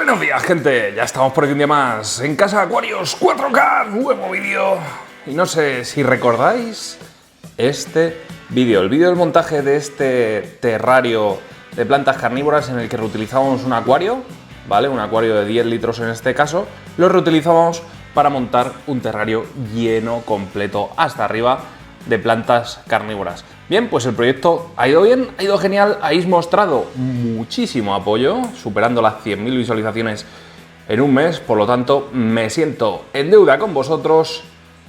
Buenos días, gente, ya estamos por aquí un día más en Casa de Acuarios 4K, nuevo vídeo. Y no sé si recordáis este vídeo, el vídeo del montaje de este terrario de plantas carnívoras en el que reutilizamos un acuario, ¿vale? Un acuario de 10 litros en este caso, lo reutilizamos para montar un terrario lleno, completo, hasta arriba de plantas carnívoras. Bien, pues el proyecto ha ido bien, ha ido genial, habéis mostrado muchísimo apoyo, superando las 100.000 visualizaciones en un mes, por lo tanto me siento en deuda con vosotros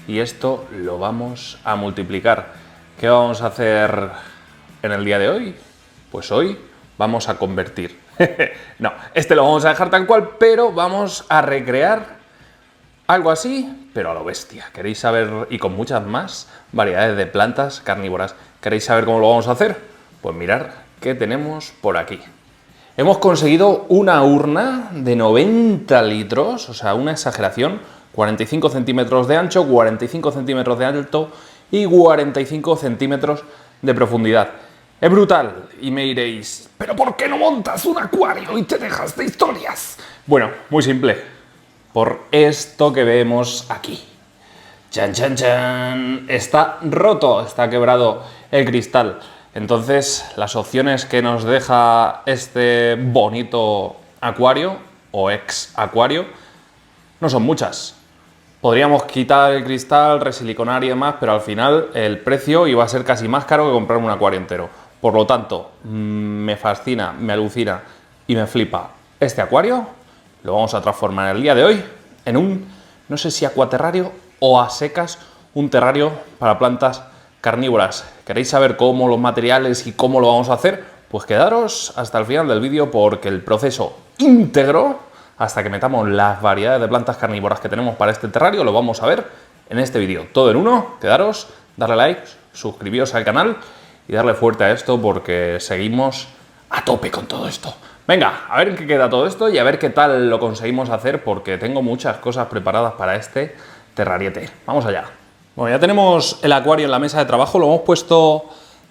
y esto lo vamos a multiplicar. ¿Qué vamos a hacer en el día de hoy? Pues hoy vamos a convertir. No, este lo vamos a dejar tal cual, pero vamos a recrear algo así, pero a lo bestia. ¿Queréis saber? Y con muchas más variedades de plantas carnívoras. ¿Queréis saber cómo lo vamos a hacer? Pues mirad qué tenemos por aquí. Hemos conseguido una urna de 90 litros, o sea, una exageración. 45 centímetros de ancho, 45 centímetros de alto y 45 centímetros de profundidad. Es brutal. Y me diréis, ¿pero por qué no montas un acuario y te dejas de historias? Bueno, muy simple. Por esto que vemos aquí. ¡Chan, chan, chan! Está roto, está quebrado el cristal. Entonces, las opciones que nos deja este bonito acuario, o ex acuario, no son muchas. Podríamos quitar el cristal, resiliconar y demás, pero al final el precio iba a ser casi más caro que comprar un acuario entero. Por lo tanto, me fascina, me alucina y me flipa este acuario. Lo vamos a transformar el día de hoy en un, no sé si acuaterrario o a secas, un terrario para plantas carnívoras. ¿Queréis saber cómo los materiales y cómo lo vamos a hacer? Pues quedaros hasta el final del vídeo porque el proceso íntegro, hasta que metamos las variedades de plantas carnívoras que tenemos para este terrario, lo vamos a ver en este vídeo. Todo en uno, quedaros, darle like, suscribiros al canal y darle fuerte a esto porque seguimos a tope con todo esto. Venga, a ver en qué queda todo esto y a ver qué tal lo conseguimos hacer porque tengo muchas cosas preparadas para este terrariete. Vamos allá. Bueno, ya tenemos el acuario en la mesa de trabajo, lo hemos puesto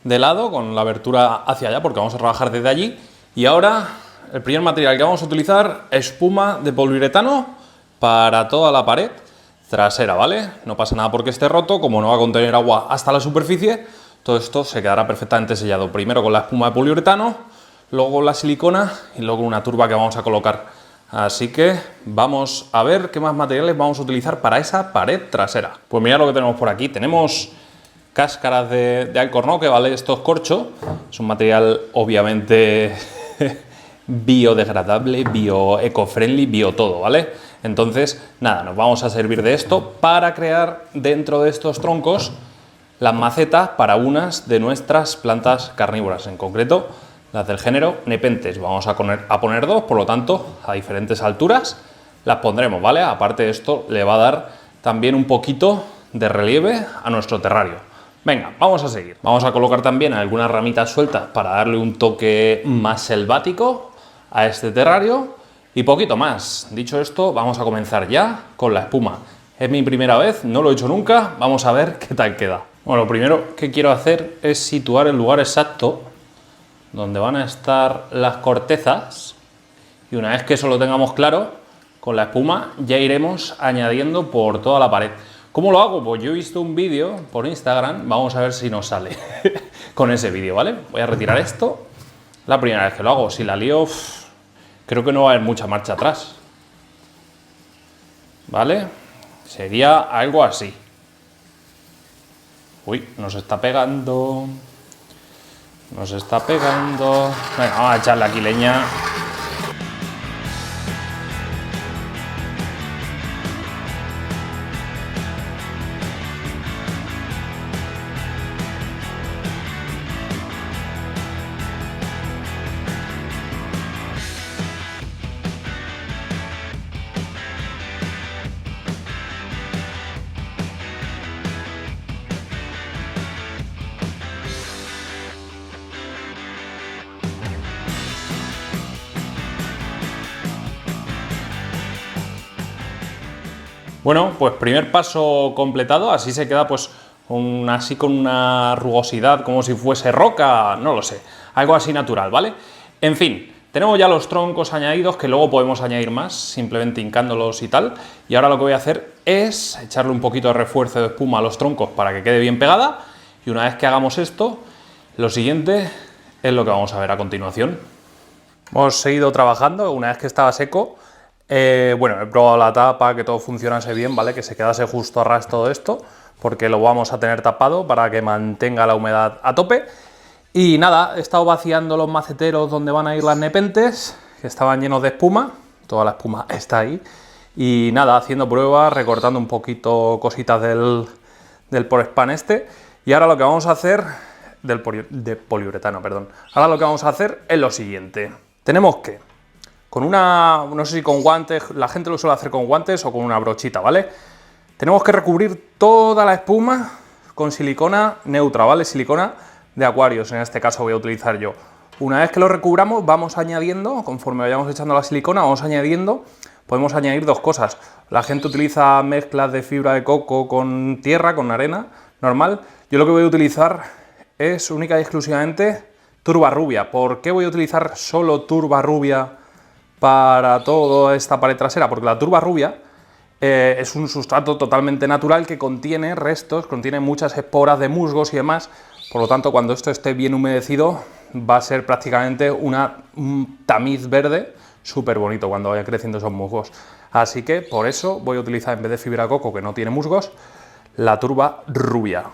de lado con la abertura hacia allá porque vamos a trabajar desde allí. Y ahora el primer material que vamos a utilizar es espuma de poliuretano para toda la pared trasera, ¿vale? No pasa nada porque esté roto, como no va a contener agua hasta la superficie, todo esto se quedará perfectamente sellado. Primero con la espuma de poliuretano, luego la silicona y luego una turba que vamos a colocar. Así que vamos a ver qué más materiales vamos a utilizar para esa pared trasera. Pues mirad lo que tenemos por aquí. Tenemos cáscaras de alcornoque, ¿vale? Esto es corcho. Es un material obviamente biodegradable, eco-friendly, bio todo, ¿vale? Entonces, nada, nos vamos a servir de esto para crear dentro de estos troncos las macetas para unas de nuestras plantas carnívoras, en concreto las del género Nepenthes. Vamos a poner dos, por lo tanto, a diferentes alturas las pondremos, ¿vale? Aparte de esto, le va a dar también un poquito de relieve a nuestro terrario. Venga, vamos a seguir. Vamos a colocar también algunas ramitas sueltas para darle un toque más selvático a este terrario y poquito más. Dicho esto, vamos a comenzar ya con la espuma. Es mi primera vez, no lo he hecho nunca, vamos a ver qué tal queda. Bueno, lo primero que quiero hacer es situar el lugar exacto donde van a estar las cortezas y una vez que eso lo tengamos claro, con la espuma ya iremos añadiendo por toda la pared. ¿Cómo lo hago? Pues yo he visto un vídeo por Instagram, vamos a ver si nos sale con ese vídeo, ¿vale? Voy a retirar esto, la primera vez que lo hago, si la lío, creo que no va a haber mucha marcha atrás, ¿vale? Sería algo así. Uy, nos está pegando. Nos está pegando. Venga, vamos a echarle aquí leña. Bueno, pues primer paso completado, así se queda pues así con una rugosidad como si fuese roca, no lo sé, algo así natural, ¿vale? En fin, Tenemos ya los troncos añadidos, que luego podemos añadir más, simplemente hincándolos y tal. Y ahora lo que voy a hacer es echarle un poquito de refuerzo de espuma a los troncos para que quede bien pegada. Y una vez que hagamos esto, lo siguiente es lo que vamos a ver a continuación. Hemos seguido trabajando, una vez que estaba seco. Bueno, he probado la tapa, que todo funcionase bien, ¿vale? Que se quedase justo a ras todo esto, porque lo vamos a tener tapado para que mantenga la humedad a tope. Y nada, he estado vaciando los maceteros donde van a ir las nepentes, que estaban llenos de espuma, toda la espuma está ahí. Y nada, haciendo pruebas, recortando un poquito cositas del Porespán este. Y ahora lo que vamos a hacer, de poliuretano, perdón. Ahora lo que vamos a hacer es lo siguiente. Tenemos que, con una, no sé si con guantes, la gente lo suele hacer con guantes o con una brochita, ¿vale? Tenemos que recubrir toda la espuma con silicona neutra, ¿vale? Silicona de Aquarius, en este caso voy a utilizar yo. Una vez que lo recubramos, vamos añadiendo, conforme vayamos echando la silicona, vamos añadiendo, podemos añadir dos cosas. La gente utiliza mezclas de fibra de coco con tierra, con arena, normal. Yo lo que voy a utilizar es única y exclusivamente turba rubia. ¿Por qué voy a utilizar solo turba rubia para toda esta pared trasera? Porque la turba rubia es un sustrato totalmente natural que contiene restos, contiene muchas esporas de musgos y demás. Por lo tanto, cuando esto esté bien humedecido, va a ser prácticamente un tamiz verde súper bonito cuando vaya creciendo esos musgos. Así que por eso voy a utilizar, en vez de fibra de coco, que no tiene musgos, la turba rubia.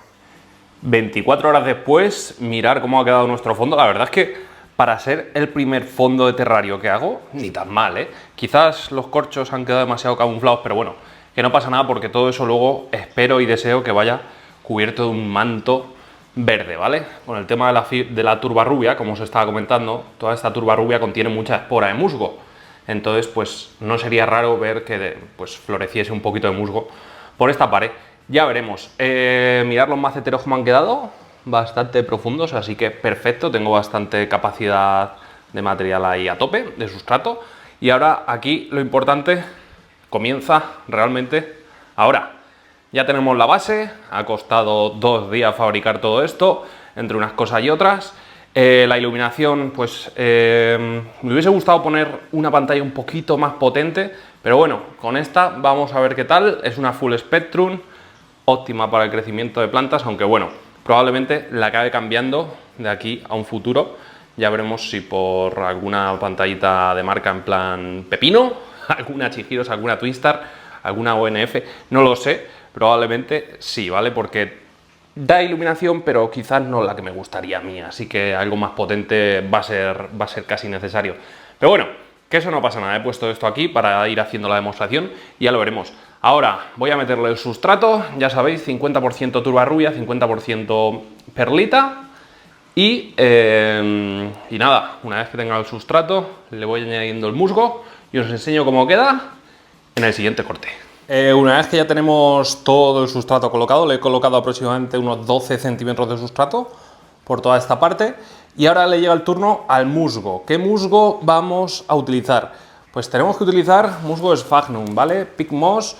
24 horas después, mirar cómo ha quedado nuestro fondo. La verdad es que para ser el primer fondo de terrario que hago, ni tan mal, ¿eh? Quizás los corchos han quedado demasiado camuflados, pero bueno, que no pasa nada porque todo eso luego espero y deseo que vaya cubierto de un manto verde, ¿vale? Con el tema de la turba rubia, como os estaba comentando, toda esta turba rubia contiene mucha espora de musgo. Entonces, pues no sería raro ver que pues, floreciese un poquito de musgo por esta pared. Ya veremos. Mirad los maceteros como han quedado, bastante profundos, así que perfecto, tengo bastante capacidad de material ahí a tope, de sustrato. Y ahora aquí lo importante comienza realmente ahora. Ya tenemos la base, ha costado 2 días fabricar todo esto, entre unas cosas y otras. La iluminación, pues me hubiese gustado poner una pantalla un poquito más potente, pero bueno, con esta vamos a ver qué tal. Es una Full Spectrum, óptima para el crecimiento de plantas, aunque bueno, probablemente la acabe cambiando de aquí a un futuro. Ya veremos si por alguna pantallita de marca en plan Pepino, alguna Chihiros, alguna Twinstar, alguna ONF, no lo sé. Probablemente sí, ¿vale? Porque da iluminación, pero quizás no la que me gustaría a mí, así que algo más potente va a ser casi necesario. Pero bueno, que eso no pasa nada, he puesto esto aquí para ir haciendo la demostración y ya lo veremos. Ahora voy a meterle el sustrato, ya sabéis, 50% turba rubia, 50% perlita y nada, una vez que tenga el sustrato le voy añadiendo el musgo y os enseño cómo queda en el siguiente corte. Una vez que ya tenemos todo el sustrato colocado, le he colocado aproximadamente unos 12 centímetros de sustrato por toda esta parte y ahora le llega el turno al musgo. ¿Qué musgo vamos a utilizar? Pues tenemos que utilizar musgo Sphagnum, ¿vale? Peak Moss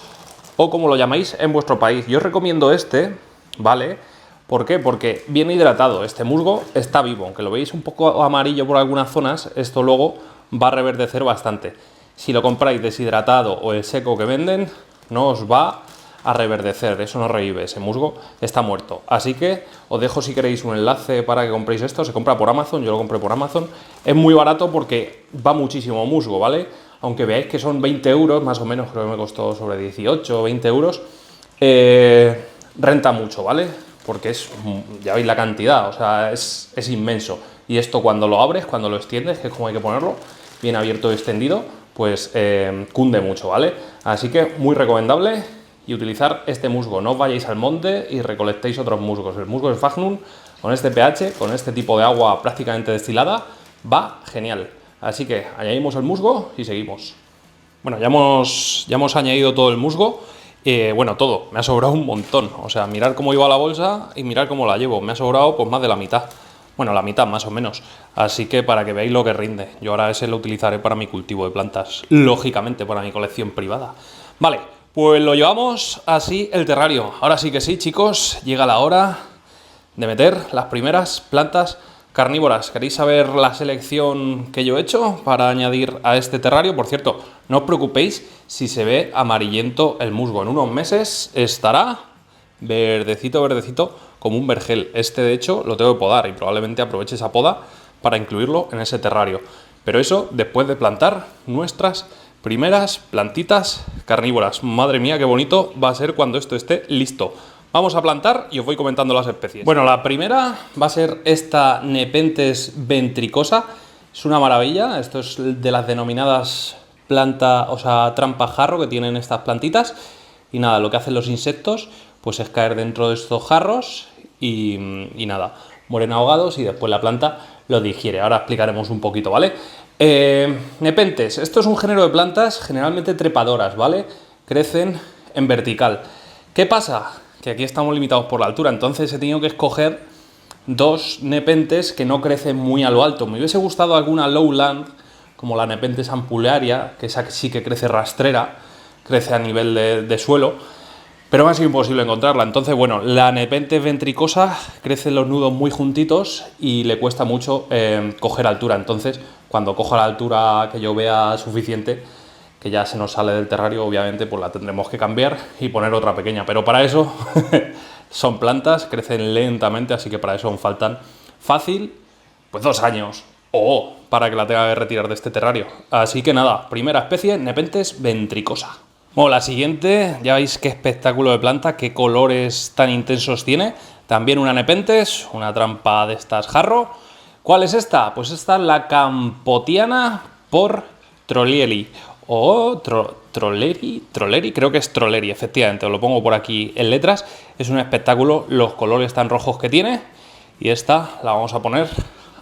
o como lo llamáis en vuestro país. Yo os recomiendo este, ¿vale? ¿Por qué? Porque viene hidratado, este musgo está vivo, aunque lo veis un poco amarillo por algunas zonas, esto luego va a reverdecer bastante. Si lo compráis deshidratado o el seco que venden, no os va a reverdecer, eso no revive, ese musgo está muerto. Así que os dejo si queréis un enlace para que compréis esto, se compra por Amazon, yo lo compré por Amazon. Es muy barato porque va muchísimo musgo, ¿vale? Aunque veáis que son 20 euros, más o menos, creo que me costó sobre 18 o 20 euros, renta mucho, ¿vale? Porque es, ya veis la cantidad, o sea, es inmenso. Y esto cuando lo abres, cuando lo extiendes, que es como hay que ponerlo, bien abierto y extendido, pues cunde mucho, ¿vale? Así que muy recomendable y utilizar este musgo. No os vayáis al monte y recolectéis otros musgos. El musgo Sphagnum, con este pH, con este tipo de agua prácticamente destilada, va genial. Así que añadimos el musgo y seguimos. Bueno, ya hemos añadido todo el musgo. Bueno, todo. Me ha sobrado un montón. O sea, mirar cómo iba la bolsa y mirar cómo la llevo. Me ha sobrado pues más de la mitad. Bueno, la mitad más o menos. Así que para que veáis lo que rinde. Yo ahora ese lo utilizaré para mi cultivo de plantas. Lógicamente para mi colección privada. Vale, pues lo llevamos así el terrario. Ahora sí que sí, chicos. Llega la hora de meter las primeras plantas carnívoras, ¿queréis saber la selección que yo he hecho para añadir a este terrario? Por cierto, no os preocupéis si se ve amarillento el musgo. En unos meses estará verdecito, verdecito, como un vergel. Este, de hecho, lo tengo que podar y probablemente aproveche esa poda para incluirlo en ese terrario. Pero eso después de plantar nuestras primeras plantitas carnívoras. Madre mía, qué bonito va a ser cuando esto esté listo. Vamos a plantar y os voy comentando las especies. Bueno, la primera va a ser esta Nepenthes ventricosa. Es una maravilla. Esto es de las denominadas trampa jarro que tienen estas plantitas. Y nada, lo que hacen los insectos pues es caer dentro de estos jarros y nada, mueren ahogados y después la planta lo digiere. Ahora explicaremos un poquito, ¿vale? Nepenthes, esto es un género de plantas generalmente trepadoras, ¿vale? Crecen en vertical. ¿Qué pasa? Que aquí estamos limitados por la altura, entonces he tenido que escoger dos Nepenthes que no crecen muy a lo alto. Me hubiese gustado alguna lowland, como la Nepenthes ampullaria, que esa sí que crece rastrera, crece a nivel de suelo, pero me ha sido imposible encontrarla. Entonces, bueno, la Nepenthes ventricosa crece en los nudos muy juntitos y le cuesta mucho coger altura. Entonces, cuando coja la altura que yo vea suficiente, que ya se nos sale del terrario, obviamente pues la tendremos que cambiar y poner otra pequeña. Pero para eso son plantas, crecen lentamente, así que para eso aún faltan fácil, pues 2 años. O para que la tenga que retirar de este terrario. Así que nada, primera especie, Nepenthes ventricosa. Bueno, la siguiente, ya veis qué espectáculo de planta, qué colores tan intensos tiene. También una Nepenthes, una trampa de estas jarro. ¿Cuál es esta? Pues esta es la Campotiana por Trolleri. O Trolleri, creo que es Trolleri, efectivamente, os lo pongo por aquí en letras. Es un espectáculo los colores tan rojos que tiene. Y esta la vamos a poner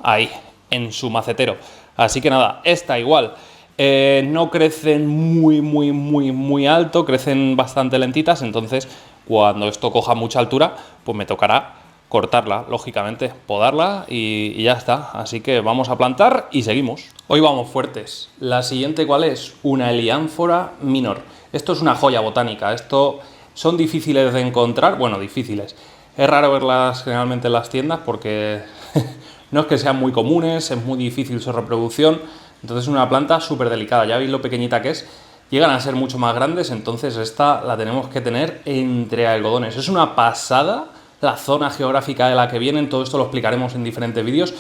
ahí, en su macetero. Así que nada, esta igual. No crecen muy alto, crecen bastante lentitas, entonces cuando esto coja mucha altura, pues me tocará cortarla, lógicamente, podarla y ya está. Así que vamos a plantar y seguimos. Hoy vamos fuertes. La siguiente, ¿cuál es? Una Helianthera minor. Esto es una joya botánica. Esto son difíciles de encontrar, bueno, difíciles. Es raro verlas generalmente en las tiendas porque no es que sean muy comunes, es muy difícil su reproducción. Entonces es una planta súper delicada, ya veis lo pequeñita que es, llegan a ser mucho más grandes, entonces esta la tenemos que tener entre algodones. Es una pasada la zona geográfica de la que vienen, todo esto lo explicaremos en diferentes vídeos,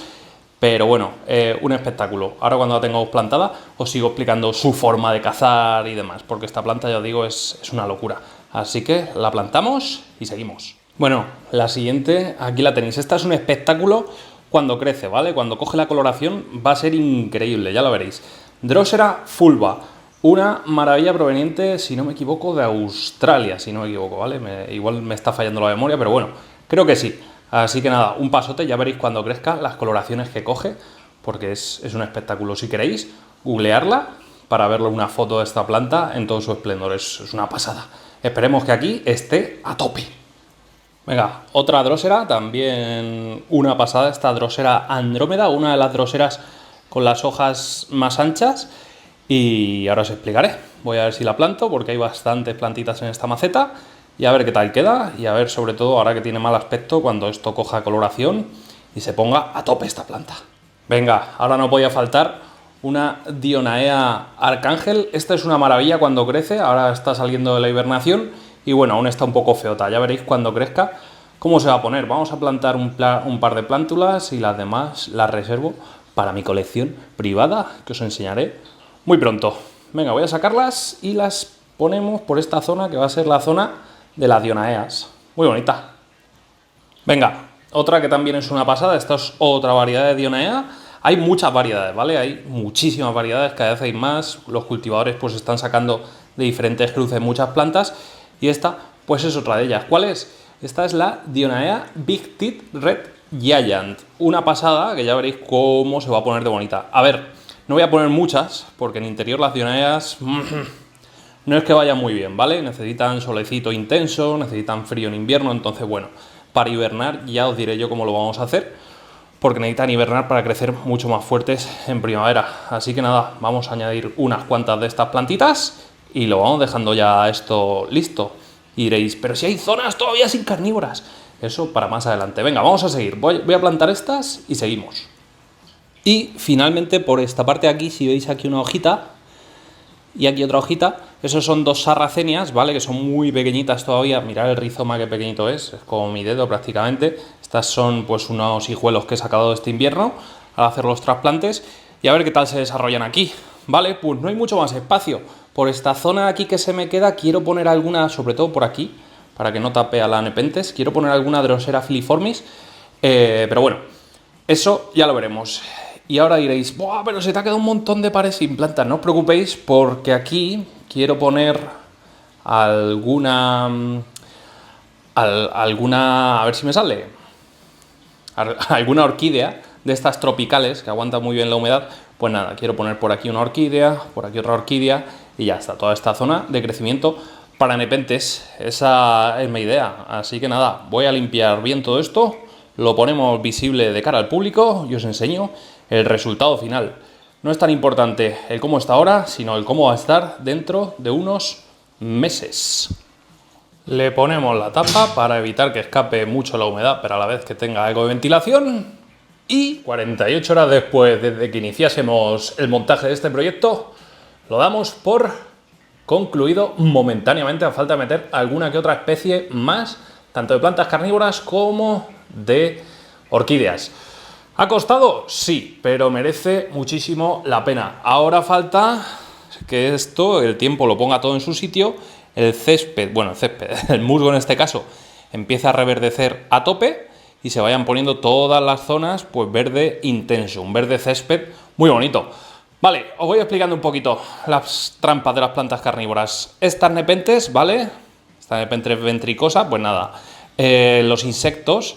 pero bueno, un espectáculo. Ahora cuando la tengamos plantada os sigo explicando su forma de cazar y demás, porque esta planta, ya os digo, es una locura. Así que la plantamos y seguimos. Bueno, la siguiente, aquí la tenéis, esta es un espectáculo cuando crece, ¿vale? Cuando coge la coloración va a ser increíble, ya lo veréis. Drosera fulva, una maravilla proveniente, si no me equivoco, de Australia, si no me equivoco, ¿vale? Igual me está fallando la memoria, pero bueno, creo que sí. Así que nada, un pasote, ya veréis cuando crezca las coloraciones que coge, porque es un espectáculo. Si queréis, googlearla para verle una foto de esta planta en todo su esplendor, es una pasada. Esperemos que aquí esté a tope. Venga, otra drosera, también una pasada, esta drosera Andrómeda, una de las droseras con las hojas más anchas, y ahora os explicaré. Voy a ver si la planto porque hay bastantes plantitas en esta maceta y a ver qué tal queda y a ver sobre todo ahora que tiene mal aspecto cuando esto coja coloración y se ponga a tope esta planta. Venga, ahora no podía faltar una Dionaea Arcángel. Esta es una maravilla cuando crece, ahora está saliendo de la hibernación. Y bueno, aún está un poco feota, ya veréis cuando crezca cómo se va a poner. Vamos a plantar un par de plántulas y las demás las reservo para mi colección privada, que os enseñaré muy pronto. Venga, voy a sacarlas y las ponemos por esta zona, que va a ser la zona de las Dionaeas. Muy bonita. Venga, otra que también es una pasada, esta es otra variedad de Dionaea. Hay muchas variedades, ¿vale? Hay muchísimas variedades, cada vez hay más. Los cultivadores pues están sacando de diferentes cruces muchas plantas. Y esta, pues es otra de ellas. ¿Cuál es? Esta es la Dionaea Big Teeth Red Giant. Una pasada que ya veréis cómo se va a poner de bonita. A ver, no voy a poner muchas, porque en interior las Dionaeas no es que vayan muy bien, ¿vale? Necesitan solecito intenso, necesitan frío en invierno, entonces bueno, para hibernar ya os diré yo cómo lo vamos a hacer, porque necesitan hibernar para crecer mucho más fuertes en primavera. Así que nada, vamos a añadir unas cuantas de estas plantitas y lo vamos dejando ya esto listo. Y diréis, pero si hay zonas todavía sin carnívoras. eso para más adelante. Venga, vamos a seguir. Voy a plantar estas y seguimos. Y finalmente por esta parte de aquí, si veis aquí una hojita y aquí otra hojita, esos son dos sarracenias, ¿vale? Que son muy pequeñitas todavía. Mirad el rizoma que pequeñito es como mi dedo prácticamente. Estas son pues unos hijuelos que he sacado este invierno al hacer los trasplantes y a ver qué tal se desarrollan aquí, ¿vale? Pues no hay mucho más espacio. Por esta zona de aquí que se me queda quiero poner alguna, sobre todo por aquí, para que no tape a la Nepenthes, quiero poner alguna Drosera filiformis, pero bueno, eso ya lo veremos. Y ahora diréis, ¡buah, pero se te ha quedado un montón de pares sin plantas! No os preocupéis, porque aquí quiero poner alguna, a ver si me sale, alguna orquídea de estas tropicales que aguantan muy bien la humedad. Pues nada, quiero poner por aquí una orquídea, por aquí otra orquídea y ya está, toda esta zona de crecimiento para Nepenthes. Esa es mi idea, así que nada, voy a limpiar bien todo esto, lo ponemos visible de cara al público y os enseño el resultado final. No es tan importante el cómo está ahora, sino el cómo va a estar dentro de unos meses. Le ponemos la tapa para evitar que escape mucho la humedad, pero a la vez que tenga algo de ventilación. Y 48 horas después, desde que iniciásemos el montaje de este proyecto, lo damos por concluido momentáneamente, a falta de meter alguna que otra especie más, tanto de plantas carnívoras como de orquídeas. ¿Ha costado? Sí, pero merece muchísimo la pena. Ahora falta que esto, el tiempo lo ponga todo en su sitio, el césped, el musgo en este caso, empieza a reverdecer a tope y se vayan poniendo todas las zonas pues verde intenso, un verde césped muy bonito. Vale, os voy explicando un poquito las trampas de las plantas carnívoras. Estas Nepenthes, ¿vale? Esta Nepenthes ventricosa, pues nada, los insectos,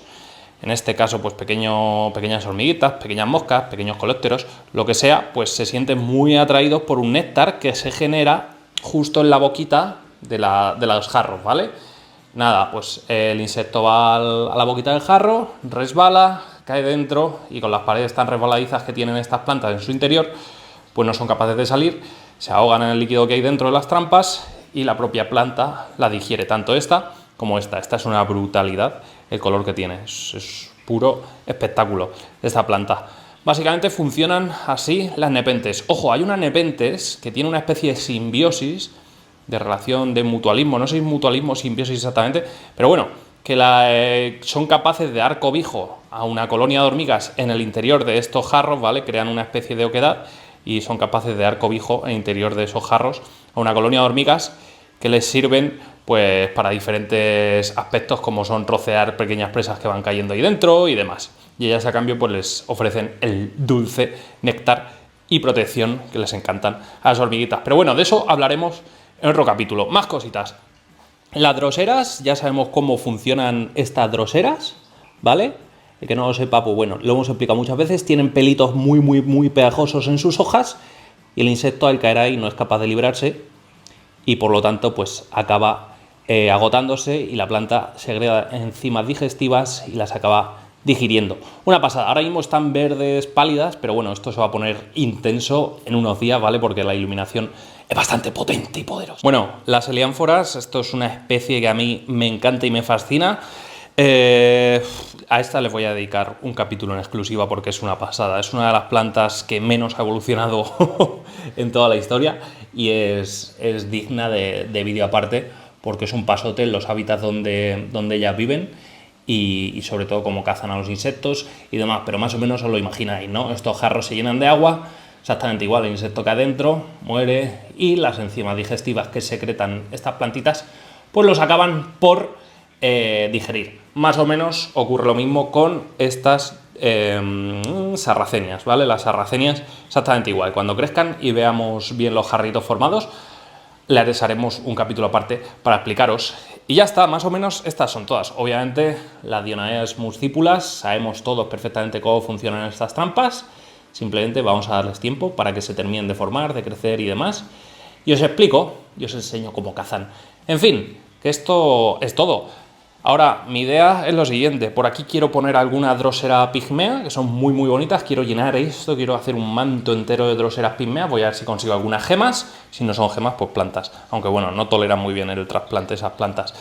en este caso pues pequeñas hormiguitas, pequeñas moscas, pequeños colépteros, lo que sea, pues se sienten muy atraídos por un néctar que se genera justo en la boquita de los jarros, ¿vale? Nada, pues el insecto va a la boquita del jarro, resbala, cae dentro y con las paredes tan resbaladizas que tienen estas plantas en su interior, pues no son capaces de salir, se ahogan en el líquido que hay dentro de las trampas y la propia planta la digiere, tanto esta como esta. Esta es una brutalidad el color que tiene, es puro espectáculo esta planta. Básicamente funcionan así las Nepenthes. Ojo, hay una Nepenthes que tiene una especie de simbiosis, de relación de mutualismo, no sé si mutualismo o simbiosis exactamente, pero bueno, que son capaces de dar cobijo a una colonia de hormigas en el interior de estos jarros, ¿vale? Crean una especie de oquedad y son capaces de dar cobijo en el interior de esos jarros a una colonia de hormigas que les sirven pues para diferentes aspectos, como son trocear pequeñas presas que van cayendo ahí dentro y demás. Y ellas a cambio pues les ofrecen el dulce néctar y protección que les encantan a las hormiguitas. Pero bueno, de eso hablaremos en otro capítulo. Más cositas. Las droseras, ya sabemos cómo funcionan estas droseras, ¿vale? El que no lo sepa, pues bueno, lo hemos explicado muchas veces, tienen pelitos muy pegajosos en sus hojas y el insecto al caer ahí no es capaz de librarse y por lo tanto pues acaba agotándose y la planta segrega enzimas digestivas y las acaba digiriendo. Una pasada, ahora mismo están verdes pálidas, pero bueno, esto se va a poner intenso en unos días, ¿vale? Porque la iluminación es bastante potente y poderosa. Bueno, las heliánforas, esto es una especie que a mí me encanta y me fascina. A esta les voy a dedicar un capítulo en exclusiva porque es una pasada. Es una de las plantas que menos ha evolucionado en toda la historia y es digna de vídeo aparte porque es un pasote en los hábitats donde ellas viven y sobre todo cómo cazan a los insectos y demás. Pero más o menos os lo imagináis, ¿no? Estos jarros se llenan de agua, exactamente igual, el insecto que adentro muere y las enzimas digestivas que secretan estas plantitas pues los acaban por digerir. Más o menos ocurre lo mismo con estas sarracenias, ¿vale? Las sarracenias exactamente igual. Cuando crezcan y veamos bien los jarritos formados, les haremos un capítulo aparte para explicaros. Y ya está, más o menos estas son todas. Obviamente las Dionaeas muscipulas, sabemos todos perfectamente cómo funcionan estas trampas. Simplemente vamos a darles tiempo para que se terminen de formar, de crecer y demás. Y os explico y os enseño cómo cazan. En fin, que esto es todo. Ahora, mi idea es lo siguiente. Por aquí quiero poner alguna Drosera pigmea, que son muy bonitas. Quiero llenar esto, quiero hacer un manto entero de Droseras pigmea. Voy a ver si consigo algunas gemas. Si no son gemas, pues plantas. Aunque bueno, no toleran muy bien el trasplante esas plantas.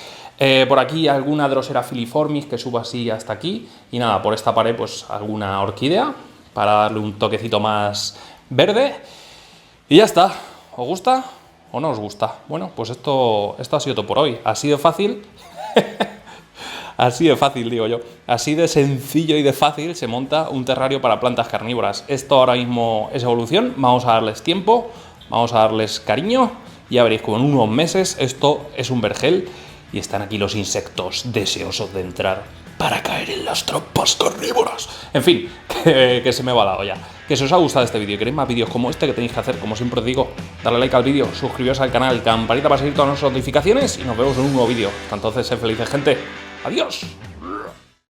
Por aquí alguna Drosera filiformis que suba así hasta aquí. Y nada, por esta pared pues alguna orquídea para darle un toquecito más verde. Y ya está. ¿Os gusta o no os gusta? Bueno, pues esto ha sido todo por hoy. Ha sido fácil. Así de fácil, digo yo. Así de sencillo y de fácil se monta un terrario para plantas carnívoras. Esto ahora mismo es evolución. Vamos a darles tiempo, vamos a darles cariño. Y ya veréis como en unos meses esto es un vergel y están aquí los insectos deseosos de entrar para caer en las trampas carnívoras. En fin, que se me va la olla. Que si os ha gustado este vídeo y queréis más vídeos como este, que tenéis que hacer, como siempre os digo, darle like al vídeo, suscribiros al canal, campanita para seguir todas nuestras notificaciones y nos vemos en un nuevo vídeo. Hasta entonces, sed felices, gente. ¡Adiós!